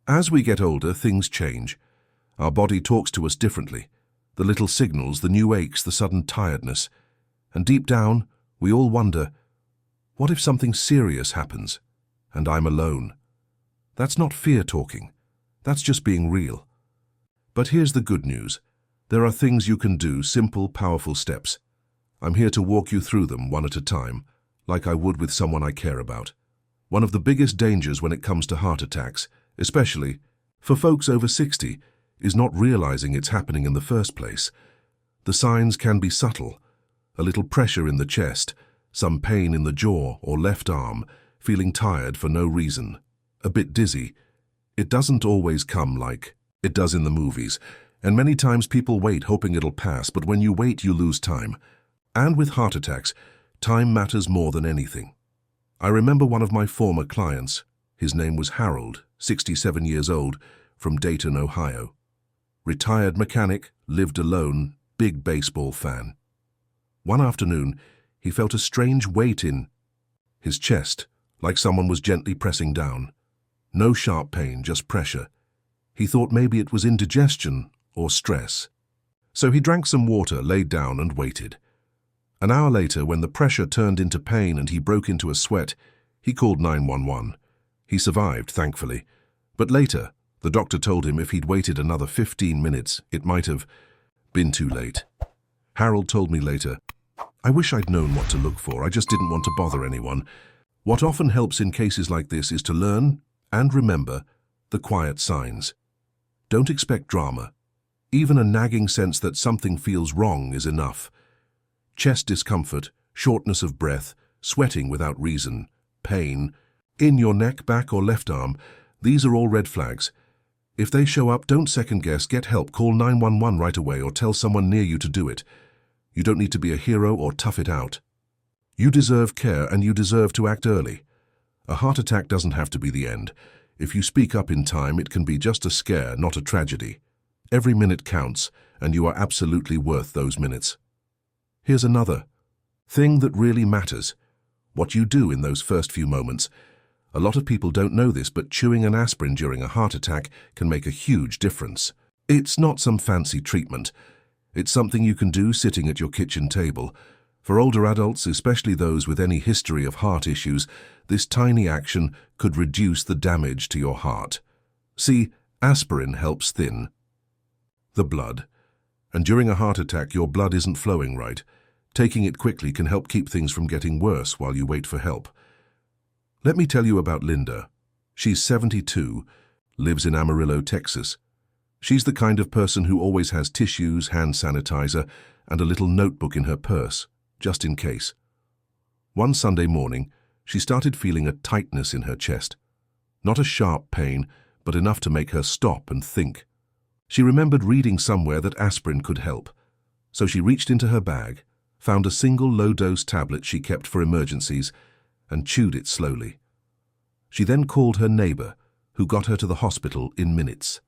As we get older, things change. Our body talks to us differently. The little signals, the new aches, the sudden tiredness. And deep down, we all wonder, what if something serious happens and I'm alone? That's not fear talking. That's just being real. But here's the good news. There are things you can do, simple, powerful steps. I'm here to walk you through them one at a time, like I would with someone I care about. One of the biggest dangers when it comes to heart attacks, especially for folks over 60, is not realizing it's happening in the first place. The signs can be subtle. A little pressure in the chest, some pain in the jaw or left arm, feeling tired for no reason, a bit dizzy. It doesn't always come like it does in the movies, and many times people wait hoping it'll pass, but when you wait, you lose time. And with heart attacks, time matters more than anything. I remember one of my former clients. His name was Harold, 67 years old, from Dayton, Ohio. Retired mechanic, lived alone, big baseball fan. One afternoon, he felt a strange weight in his chest, like someone was gently pressing down. No sharp pain, just pressure. He thought maybe it was indigestion or stress. So he drank some water, laid down and waited. An hour later, when the pressure turned into pain and he broke into a sweat, he called 911. He survived, thankfully. But later, the doctor told him if he'd waited another 15 minutes, it might have been too late. Harold told me later, "I wish I'd known what to look for. I just didn't want to bother anyone." What often helps in cases like this is to learn and remember the quiet signs. Don't expect drama. Even a nagging sense that something feels wrong is enough. Chest discomfort, shortness of breath, sweating without reason, pain, in your neck, back or left arm, these are all red flags. If they show up, don't second guess, get help, call 911 right away or tell someone near you to do it. You don't need to be a hero or tough it out. You deserve care and you deserve to act early. A heart attack doesn't have to be the end. If you speak up in time, it can be just a scare, not a tragedy. Every minute counts, and you are absolutely worth those minutes. Here's another thing that really matters: what you do in those first few moments. A lot of people don't know this, but chewing an aspirin during a heart attack can make a huge difference. It's not some fancy treatment. It's something you can do sitting at your kitchen table. For older adults, especially those with any history of heart issues, this tiny action could reduce the damage to your heart. See, aspirin helps thin the blood. And during a heart attack, your blood isn't flowing right. Taking it quickly can help keep things from getting worse while you wait for help. Let me tell you about Linda. She's 72, lives in Amarillo, Texas. She's the kind of person who always has tissues, hand sanitizer, and a little notebook in her purse, just in case. One Sunday morning, she started feeling a tightness in her chest. Not a sharp pain, but enough to make her stop and think. She remembered reading somewhere that aspirin could help. So she reached into her bag, found a single low-dose tablet she kept for emergencies, and chewed it slowly. She then called her neighbor, who got her to the hospital in minutes.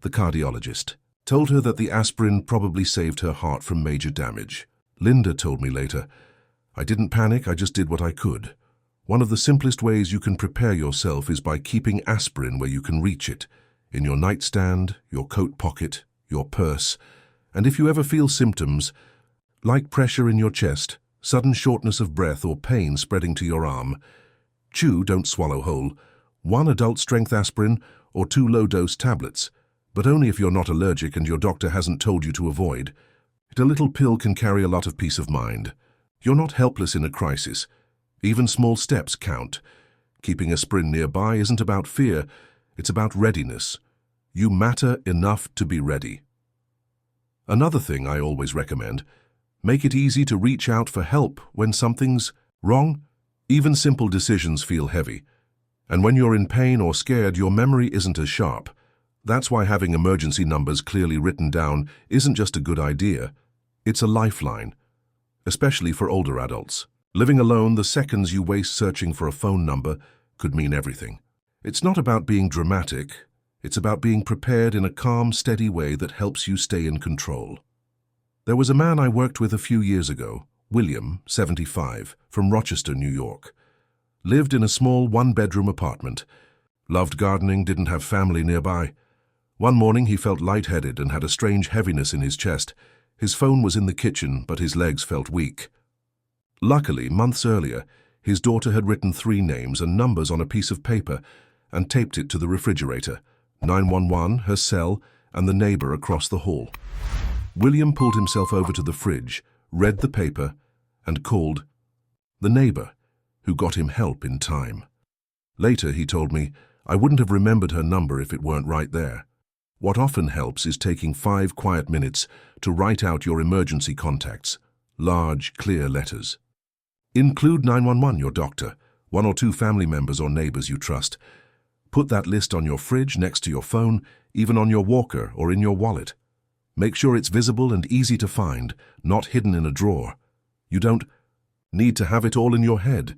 The cardiologist told her that the aspirin probably saved her heart from major damage. Linda told me later, "I didn't panic, I just did what I could." One of the simplest ways you can prepare yourself is by keeping aspirin where you can reach it, in your nightstand, your coat pocket, your purse. And if you ever feel symptoms, like pressure in your chest, sudden shortness of breath or pain spreading to your arm, chew, don't swallow whole, 1 adult-strength aspirin or 2 low-dose tablets, but only if you're not allergic and your doctor hasn't told you to avoid. A little pill can carry a lot of peace of mind. You're not helpless in a crisis. Even small steps count. Keeping aspirin nearby isn't about fear, it's about readiness. You matter enough to be ready. Another thing I always recommend: make it easy to reach out for help when something's wrong. Even simple decisions feel heavy. And when you're in pain or scared, your memory isn't as sharp. That's why having emergency numbers clearly written down isn't just a good idea. It's a lifeline, especially for older adults. Living alone, the seconds you waste searching for a phone number could mean everything. It's not about being dramatic. It's about being prepared in a calm, steady way that helps you stay in control. There was a man I worked with a few years ago, William, 75, from Rochester, New York. Lived in a small one-bedroom apartment. Loved gardening, didn't have family nearby. One morning he felt lightheaded and had a strange heaviness in his chest. His phone was in the kitchen, but his legs felt weak. Luckily, months earlier, his daughter had written 3 names and numbers on a piece of paper and taped it to the refrigerator: 911, her cell, and the neighbor across the hall. William pulled himself over to the fridge, read the paper, and called the neighbor, who got him help in time. Later, he told me, I wouldn't have remembered her number if it weren't right there. What often helps is taking 5 quiet minutes to write out your emergency contacts, large, clear letters. Include 911, your doctor, 1 or 2 family members or neighbors you trust. Put that list on your fridge, next to your phone, even on your walker or in your wallet. Make sure it's visible and easy to find, not hidden in a drawer. You don't need to have it all in your head.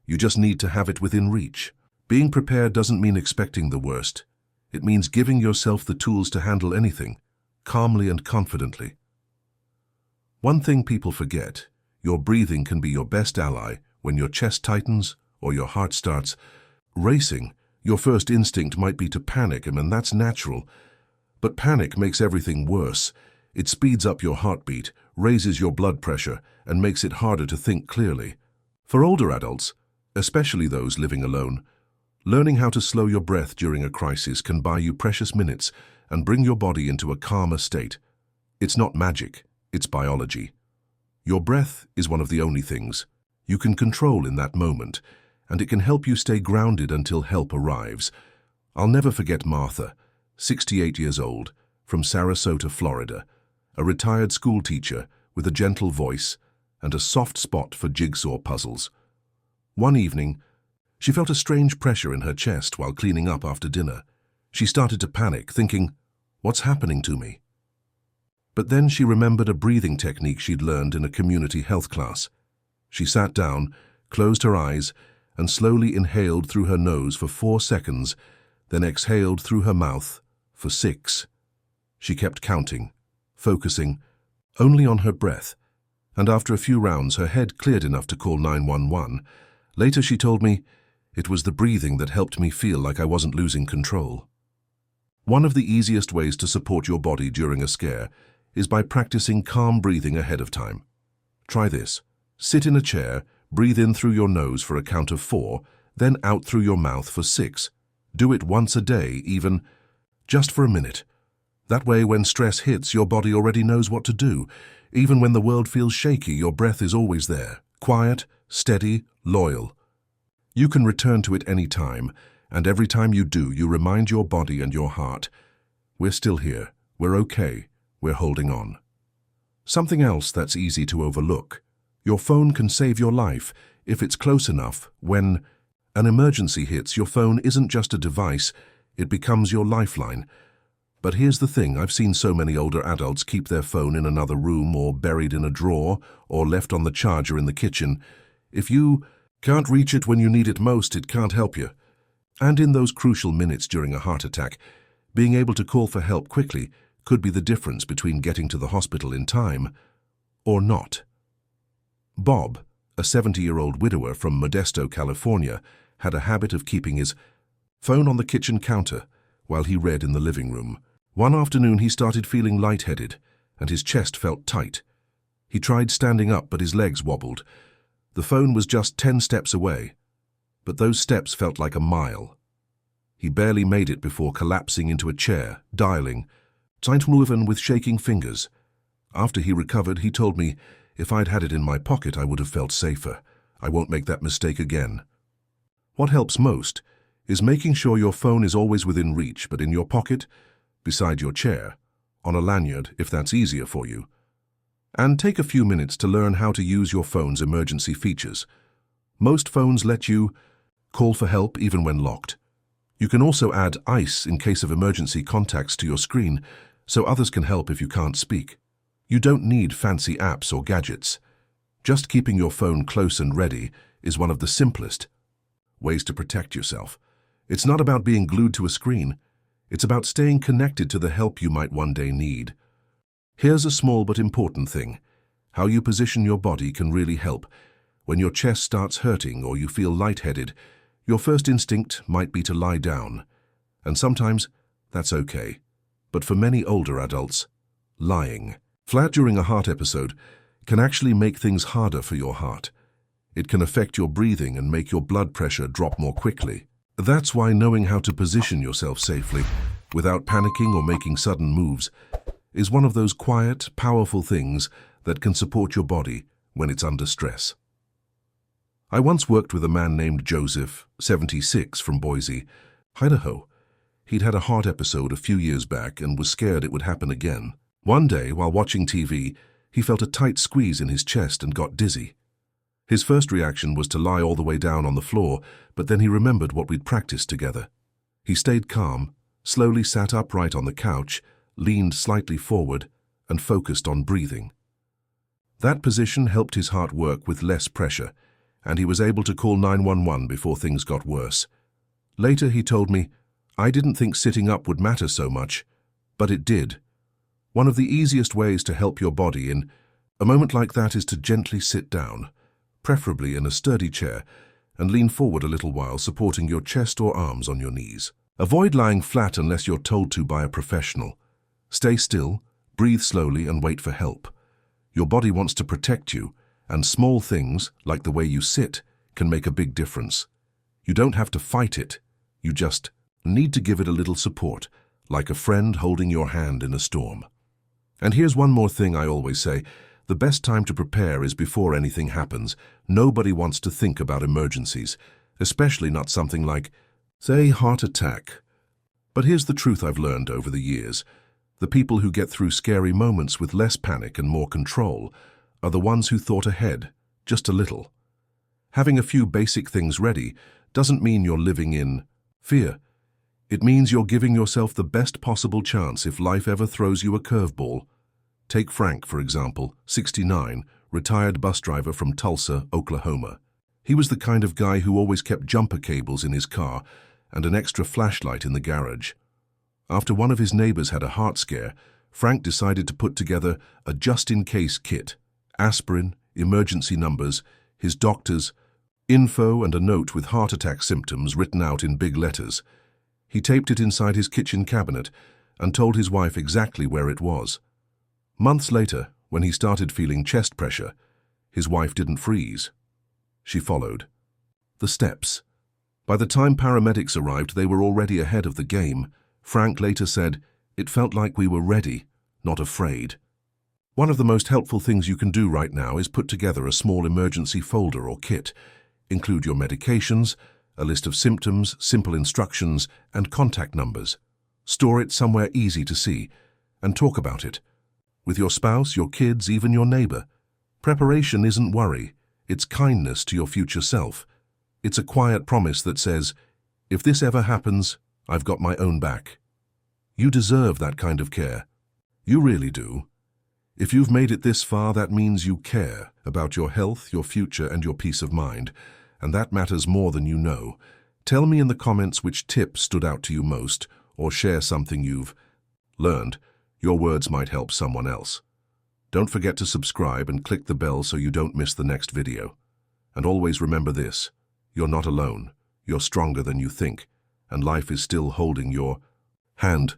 You just need to have it within reach. Being prepared doesn't mean expecting the worst. It means giving yourself the tools to handle anything, calmly and confidently. One thing people forget: your breathing can be your best ally. When your chest tightens or your heart starts racing, your first instinct might be to panic, and that's natural. But panic makes everything worse. It speeds up your heartbeat, raises your blood pressure, and makes it harder to think clearly. For older adults, especially those living alone, learning how to slow your breath during a crisis can buy you precious minutes and bring your body into a calmer state. It's not magic, it's biology. Your breath is one of the only things you can control in that moment, and it can help you stay grounded until help arrives. I'll never forget Martha, 68 years old, from Sarasota, Florida, a retired school teacher with a gentle voice and a soft spot for jigsaw puzzles. One evening, she felt a strange pressure in her chest while cleaning up after dinner. She started to panic, thinking, "What's happening to me?" But then she remembered a breathing technique she'd learned in a community health class. She sat down, closed her eyes, and slowly inhaled through her nose for 4 seconds, then exhaled through her mouth for 6. She kept counting, focusing only on her breath, and after a few rounds her head cleared enough to call 911. Later she told me, "It was the breathing that helped me feel like I wasn't losing control." One of the easiest ways to support your body during a scare is by practicing calm breathing ahead of time. Try this. Sit in a chair, breathe in through your nose for a count of 4, then out through your mouth for 6. Do it once a day, even just for a minute. That way, when stress hits, your body already knows what to do. Even when the world feels shaky, your breath is always there, quiet, steady, loyal. You can return to it any time, and every time you do, you remind your body and your heart, we're still here, we're okay, we're holding on. Something else that's easy to overlook: your phone can save your life if it's close enough. When an emergency hits, your phone isn't just a device, it becomes your lifeline. But here's the thing: I've seen so many older adults keep their phone in another room or buried in a drawer or left on the charger in the kitchen. If you can't reach it when you need it most, it can't help you. And in those crucial minutes during a heart attack, being able to call for help quickly could be the difference between getting to the hospital in time or not. Bob, a 70-year-old widower from Modesto, California, had a habit of keeping his phone on the kitchen counter while he read in the living room. One afternoon he started feeling lightheaded and his chest felt tight. He tried standing up, but his legs wobbled. The phone was just 10 steps away, but those steps felt like a mile. He barely made it before collapsing into a chair, dialing, trying to move with shaking fingers. After he recovered, he told me, "If I'd had it in my pocket, I would have felt safer. I won't make that mistake again." What helps most is making sure your phone is always within reach, but in your pocket, beside your chair, on a lanyard if that's easier for you. And take a few minutes to learn how to use your phone's emergency features. Most phones let you call for help even when locked. You can also add ice in case of emergency contacts to your screen, so others can help if you can't speak. You don't need fancy apps or gadgets. Just keeping your phone close and ready is one of the simplest ways to protect yourself. It's not about being glued to a screen. It's about staying connected to the help you might one day need. Here's a small but important thing: how you position your body can really help. When your chest starts hurting or you feel lightheaded, Your first instinct might be to lie down, and sometimes that's okay. But for many older adults, lying flat during a heart episode can actually make things harder for your heart. It can affect your breathing and make your blood pressure drop more quickly. That's why knowing how to position yourself safely, without panicking or making sudden moves, is one of those quiet, powerful things that can support your body when it's under stress. I once worked with a man named Joseph, 76, from Boise, Idaho. He'd had a heart episode a few years back and was scared it would happen again. One day, while watching TV, he felt a tight squeeze in his chest and got dizzy. His first reaction was to lie all the way down on the floor, but then he remembered what we'd practiced together. He stayed calm, slowly sat upright on the couch, leaned slightly forward, and focused on breathing. That position helped his heart work with less pressure, and he was able to call 911 before things got worse. Later he told me, "I didn't think sitting up would matter so much, but it did." One of the easiest ways to help your body in a moment like that is to gently sit down, preferably in a sturdy chair, and lean forward a little while, supporting your chest or arms on your knees. Avoid lying flat unless you're told to by a professional. Stay still, breathe slowly, and wait for help. Your body wants to protect you, and small things, like the way you sit, can make a big difference. You don't have to fight it. You just need to give it a little support, like a friend holding your hand in a storm. And here's one more thing I always say. The best time to prepare is before anything happens. Nobody wants to think about emergencies, especially not something like, say, heart attack. But here's the truth I've learned over the years. The people who get through scary moments with less panic and more control are the ones who thought ahead, just a little. Having a few basic things ready doesn't mean you're living in fear. It means you're giving yourself the best possible chance if life ever throws you a curveball. Take Frank, for example, 69, retired bus driver from Tulsa, Oklahoma. He was the kind of guy who always kept jumper cables in his car and an extra flashlight in the garage. After one of his neighbors had a heart scare, Frank decided to put together a just-in-case kit: aspirin, emergency numbers, his doctor's info, and a note with heart attack symptoms written out in big letters. He taped it inside his kitchen cabinet and told his wife exactly where it was. Months later, when he started feeling chest pressure, his wife didn't freeze. She followed the steps. By the time paramedics arrived, they were already ahead of the game. Frank later said, "It felt like we were ready, not afraid." One of the most helpful things you can do right now is put together a small emergency folder or kit. Include your medications, a list of symptoms, simple instructions, and contact numbers. Store it somewhere easy to see, and talk about it with your spouse, your kids, even your neighbor. Preparation isn't worry, it's kindness to your future self. It's a quiet promise that says, if this ever happens, I've got my own back. You deserve that kind of care. You really do. If you've made it this far, that means you care about your health, your future, and your peace of mind, and that matters more than you know. Tell me in the comments which tip stood out to you most, or share something you've learned. Your words might help someone else. Don't forget to subscribe and click the bell so you don't miss the next video. And always remember this: you're not alone, you're stronger than you think, and life is still holding your hand.